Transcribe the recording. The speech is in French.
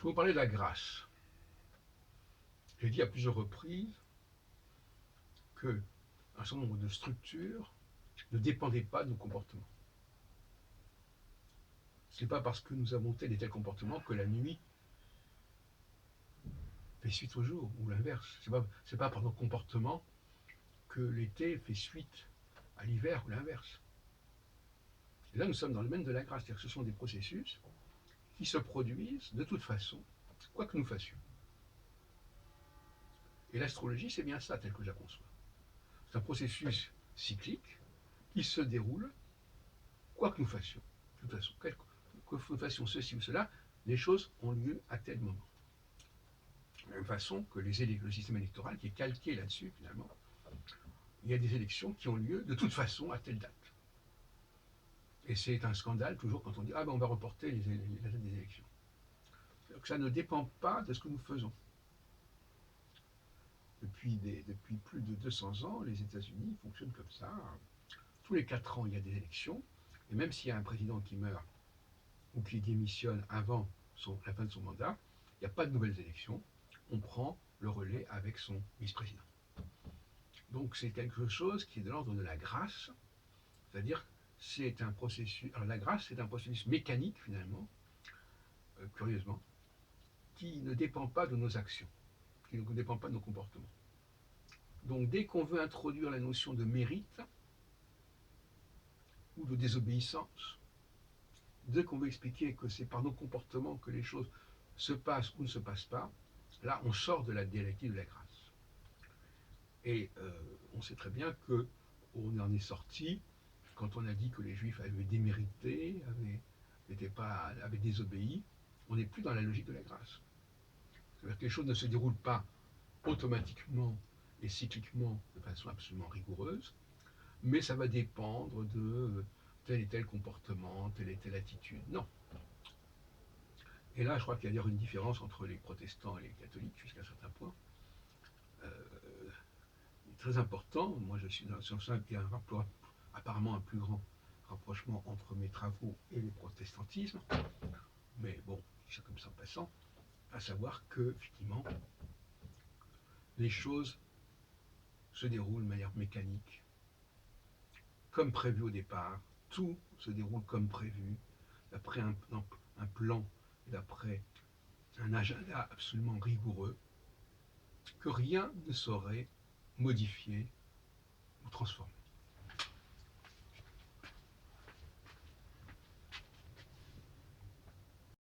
vais vous parler de la grâce. J'ai dit à plusieurs reprises qu'un certain nombre de structures ne dépendaient pas de nos comportements. Ce n'est pas parce que nous avons tel et tel comportement que la nuit fait suite au jour, ou l'inverse. C'est pas par nos comportements que l'été fait suite à l'hiver, ou l'inverse. Et là, nous sommes dans le domaine de la grâce, c'est-à-dire que ce sont des processus qui se produisent de toute façon, quoi que nous fassions. Et l'astrologie, c'est bien ça, tel que je la conçois. C'est un processus cyclique qui se déroule, quoi que nous fassions. De toute façon, que nous fassions ceci ou cela, les choses ont lieu à tel moment. De la même façon que le système électoral qui est calqué là-dessus, finalement, il y a des élections qui ont lieu de toute façon à telle date. Et c'est un scandale toujours quand on dit « Ah ben on va reporter la date des élections ». Donc ça ne dépend pas de ce que nous faisons. Depuis plus de 200 ans, les États-Unis fonctionnent comme ça. Tous les 4 ans, il y a des élections. Et même s'il y a un président qui meurt ou qui démissionne avant la fin de son mandat, il n'y a pas de nouvelles élections. On prend le relais avec son vice-président. Donc c'est quelque chose qui est de l'ordre de la grâce, c'est-à-dire c'est un processus. Alors la grâce, c'est un processus mécanique finalement, curieusement, qui ne dépend pas de nos actions, qui ne dépend pas de nos comportements. Donc dès qu'on veut introduire la notion de mérite ou de désobéissance, dès qu'on veut expliquer que c'est par nos comportements que les choses se passent ou ne se passent pas, là on sort de la dialectique de la grâce. Et on sait très bien qu'on en est sorti quand on a dit que les Juifs avaient démérité, avaient désobéi. On n'est plus dans la logique de la grâce. C'est-à-dire que les choses ne se déroulent pas automatiquement et cycliquement de façon absolument rigoureuse, mais ça va dépendre de tel et tel comportement, telle et telle attitude. Non. Et là, je crois qu'il y a d'ailleurs une différence entre les protestants et les catholiques, jusqu'à un certain point. Très important. Moi, je suis dans le sens qu'il y a apparemment un plus grand rapprochement entre mes travaux et le protestantisme. Mais bon, c'est comme ça en passant. À savoir que, effectivement, les choses se déroulent de manière mécanique, comme prévu au départ. Tout se déroule comme prévu, d'après un plan, d'après un agenda absolument rigoureux, que rien ne saurait modifier ou transformer.